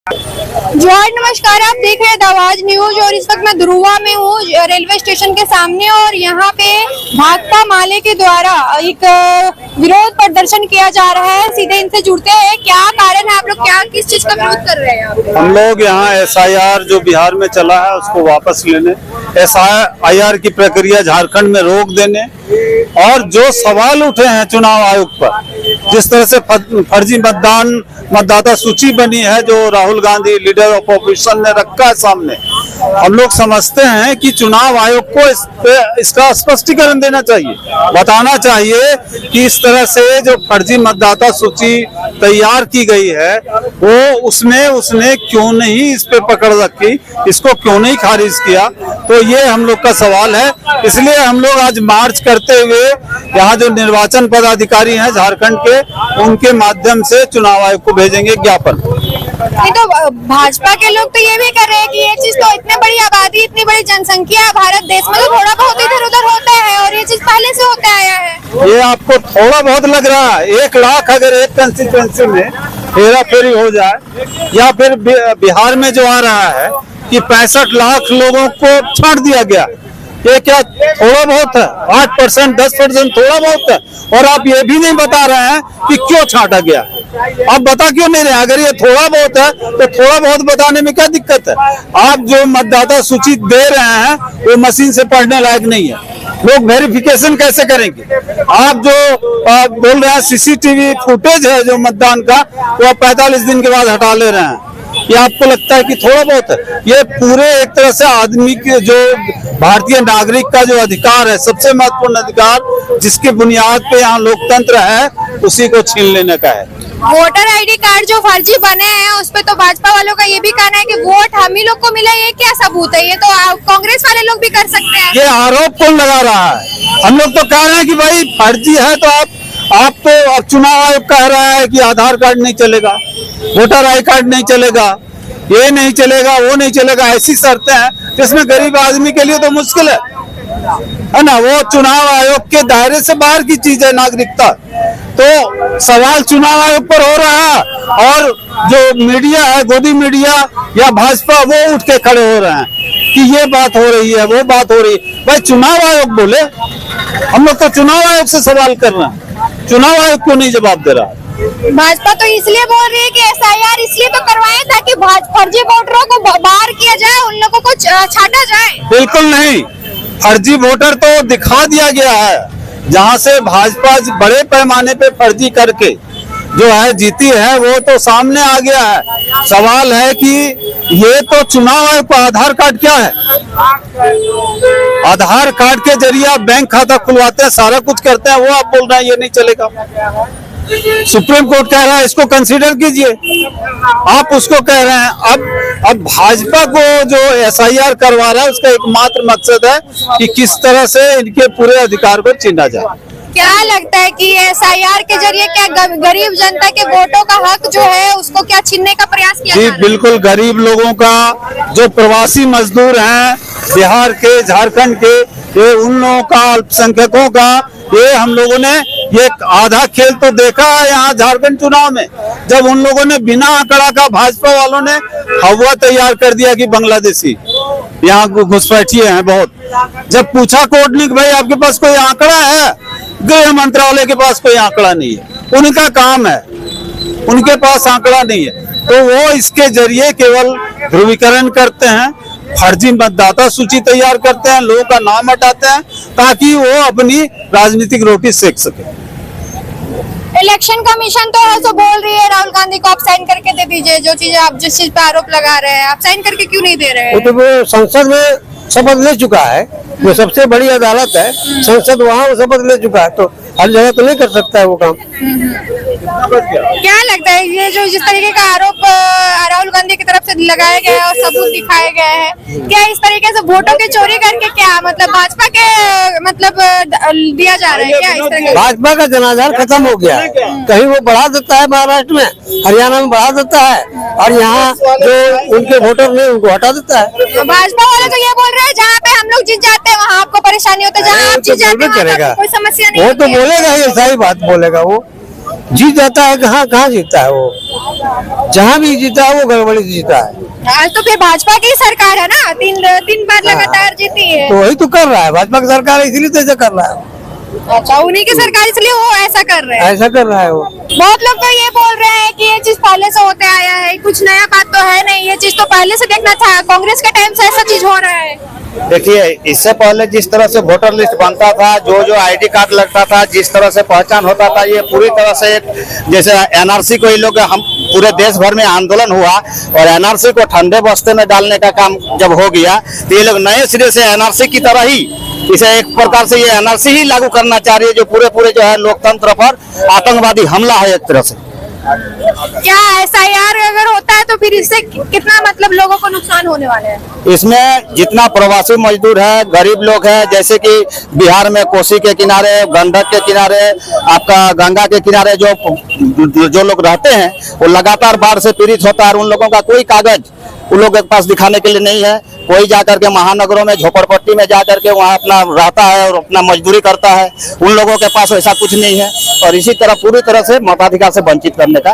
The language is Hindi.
जोहार, नमस्कार। आप देख रहे हैं द आवाज न्यूज और इस वक्त मैं ध्रुवा में हूँ रेलवे स्टेशन के सामने और यहाँ पे भाकपा माले के द्वारा एक विरोध प्रदर्शन किया जा रहा है। सीधे इनसे जुड़ते हैं, क्या कारण है, आप लोग क्या किस चीज का विरोध कर रहे हैं? हम लोग यहाँ SIR जो बिहार में चला है उसको वापस लेने, SIR की प्रक्रिया झारखंड में रोक देने और जो सवाल उठे हैं चुनाव आयोग पर, जिस तरह से फर्जी मतदाता सूची बनी है जो Rahul Gandhi leader of opposition ने रखा है सामने, हम लोग समझते हैं कि चुनाव आयोग को इसका स्पष्टीकरण देना चाहिए, बताना चाहिए कि इस तरह से जो फर्जी मतदाता सूची तैयार की गई है वो उसने क्यों नहीं इस पे पकड़ रखी, इसको क्यों नहीं खारिज किया। तो ये हम लोग का सवाल है, इसलिए हम लोग आज मार्च करते हुए यहाँ जो निर्वाचन पदाधिकारी हैं झारखंड के, उनके माध्यम से चुनाव आयोग को भेजेंगे ज्ञापन। नहीं तो भाजपा के लोग तो ये भी कर रहे हैं कि ये चीज तो इतनी बड़ी आबादी, इतनी बड़ी जनसंख्या है भारत देश में, तो थोड़ा बहुत इधर उधर होता है और ये चीज पहले से होता आया है। ये आपको थोड़ा बहुत लग रहा है? 1 लाख अगर एक कंस्टिट्यूएंसी में हेरा फेरी हो जाए, या फिर बिहार में जो आ रहा है कि 65 लाख लोगों को छांट दिया गया, ये क्या थोड़ा बहुत है? 8%, 10% थोड़ा बहुत है। और आप ये भी नहीं बता रहे हैं कि क्यों छांटा गया, आप बता क्यों नहीं रहे? अगर ये थोड़ा बहुत है तो थोड़ा बहुत बताने में क्या दिक्कत है? आप जो मतदाता सूची दे रहे हैं वो मशीन से पढ़ने लायक नहीं है, लोग वेरिफिकेशन कैसे करेंगे? आप जो बोल रहे हैं CCTV फुटेज है जो मतदान का, वो 45 दिन के बाद हटा ले रहे हैं, ये आपको लगता है कि थोड़ा बहुत है? ये पूरे एक तरह से आदमी के जो भारतीय नागरिक का जो अधिकार है, सबसे महत्वपूर्ण अधिकार जिसके बुनियाद पे यहाँ लोकतंत्र है, उसी को छीन लेने का है। वोटर ID कार्ड जो फर्जी बने हैं उस पे तो भाजपा वालों का ये भी कहना है कि वोट हम ही लोग को मिला, ये क्या सबूत है? ये तो कांग्रेस वाले लोग भी कर सकते हैं। ये आरोप कौन लगा रहा है? हम लोग तो कह रहे हैं कि भाई फर्जी है तो आप तो अब चुनाव आयोग कह रहा है कि आधार कार्ड नहीं चलेगा, वोटर ID कार्ड नहीं चलेगा, ये नहीं चलेगा, वो नहीं चलेगा, ऐसी शर्तें हैं जिसमें गरीब आदमी के लिए तो मुश्किल है ना। वो चुनाव आयोग के दायरे से बाहर की चीज है नागरिकता। तो सवाल चुनाव आयोग पर हो रहा है और जो मीडिया है, गोदी मीडिया या भाजपा, वो उठ के खड़े हो रहे हैं कि ये बात हो रही है, वो बात हो रही है। भाई चुनाव आयोग बोले, हम लोग तो चुनाव आयोग से सवाल कर रहे हैं, चुनाव आयोग को नहीं जवाब दे रहा है। भाजपा तो इसलिए बोल रही है कि SIR इसलिए तो करवाएं ताकि फर्जी वोटरों को बाहर किया जाए, उन लोगों को छांटा जाए। बिल्कुल नहीं, फर्जी वोटर तो दिखा दिया गया है, जहां से भाजपा बड़े पैमाने पे फर्जी करके जो है जीती है, वो तो सामने आ गया है। सवाल है कि ये तो चुनाव आयोग का आधार कार्ड क्या है? आधार कार्ड के जरिए आप बैंक खाता खुलवाते हैं, सारा कुछ करते हैं, वो आप बोल रहे हैं ये नहीं चलेगा। सुप्रीम कोर्ट कह रहा है इसको कंसीडर कीजिए, आप उसको कह रहे हैं। अब भाजपा को जो SIR करवा रहा है उसका एकमात्र मकसद है कि किस तरह से इनके पूरे अधिकार को छीना जाए। क्या लगता है कि SIR के जरिए क्या गरीब जनता के वोटों का हक जो है उसको क्या छीनने का प्रयास किया जा रहा है? बिल्कुल, गरीब लोगों का, जो प्रवासी मजदूर हैं बिहार के, झारखंड के, ये उन लोगों का, अल्पसंख्यकों का, ये हम लोगों ने ये आधा खेल तो देखा है यहाँ झारखंड चुनाव में, जब उन लोगों ने बिना आंकड़ा का, भाजपा वालों ने हवा तैयार कर दिया कि बांग्लादेशी यहाँ घुसपैठिए हैं बहुत। जब पूछा कोर्ट ने कि भाई आपके पास कोई आंकड़ा है, गृह मंत्रालय के पास कोई आंकड़ा नहीं है, उनका काम है, उनके पास आंकड़ा नहीं है, तो वो इसके जरिए केवल ध्रुवीकरण करते हैं, फर्जी मतदाता सूची तैयार करते हैं, लोगों का नाम हटाते हैं ताकि वो अपनी राजनीतिक रोटी सेक सके। इलेक्शन कमीशन तो बोल रही है राहुल गांधी को आप साइन करके दे दीजिए, जो चीज आप जिस चीज पे आरोप लगा रहे हैं, आप साइन करके क्यों नहीं दे रहे हैं? तो वो संसद में शपथ ले चुका है, वो सबसे बड़ी अदालत है, संसद वहाँ शपथ ले चुका है, तो हर जगह तो नहीं कर सकता है वो काम। क्या लगता है ये जो जिस तरीके का आरोप राहुल गांधी की तरफ से लगाया गया है और सबूत दिखाए गए हैं, क्या इस तरीके से वोटों की चोरी करके क्या मतलब भाजपा के मतलब दिया जा रहा है क्या? इस तरह भाजपा का जनाधार खत्म हो गया है, कहीं वो बढ़ा देता है महाराष्ट्र में, हरियाणा में बढ़ा देता है, और यहाँ जो उनके वोटर ने उनको हटा देता है। भाजपा वाले तो ये बोल रहे हैं जहाँ पे हम लोग जीत जाते हैं वहाँ आपको परेशानी होता है, जहाँ आप जीत जाते हैं कोई समस्या नहीं। वो तो बोलेगा ही, सही बात बोलेगा वो, जीत जाता है। कहाँ कहाँ जीतता है वो, जहाँ भी जीता है वो गड़बड़ी जीता है। आज तो फिर भाजपा की सरकार है ना, तीन बार लगातार जीती है। तो वही तो कर रहा है भाजपा की सरकार, इसलिए तो ऐसा कर रहा है। अच्छा, उन्हीं की सरकार इसलिए वो ऐसा कर रहे हैं। ऐसा कर रहा है वो। बहुत लोग तो ये बोल रहे हैं कि ये चीज पहले से होते आया है, कुछ नया बात तो है नहीं, ये चीज तो पहले से देखना था, कांग्रेस के टाइम से ऐसा चीज हो रहा है। देखिए, इससे पहले जिस तरह से वोटर लिस्ट बनता था, जो आईडी कार्ड लगता था, जिस तरह से पहचान होता था, ये पूरी तरह से जैसे एनआरसी को ये लोग, हम पूरे देश भर में आंदोलन हुआ और एनआरसी को ठंडे बस्ते में डालने का काम जब हो गया तो ये लोग नए सिरे से एनआरसी की तरह ही इसे एक प्रकार से ये एनआरसी ही लागू करना चाह रही है, जो पूरे जो है लोकतंत्र पर आतंकवादी हमला है एक तरह से। क्या एसआईआर अगर होता है तो फिर इससे कितना मतलब लोगों को नुकसान होने वाला है? इसमें जितना प्रवासी मजदूर है, गरीब लोग हैं, जैसे कि बिहार में कोसी के किनारे, गंडक के किनारे, आपका गंगा के किनारे जो लोग रहते हैं वो लगातार बाढ़ से पीड़ित होता है और उन लोगों का कोई कागज उन लोगों के पास दिखाने के लिए नहीं है। कोई जाकर के महानगरों में झोपड़पट्टी में जाकर के वहाँ अपना रहता है और अपना मजदूरी करता है, उन लोगों के पास ऐसा कुछ नहीं है और इसी तरह पूरी तरह से मताधिकार से वंचित करने का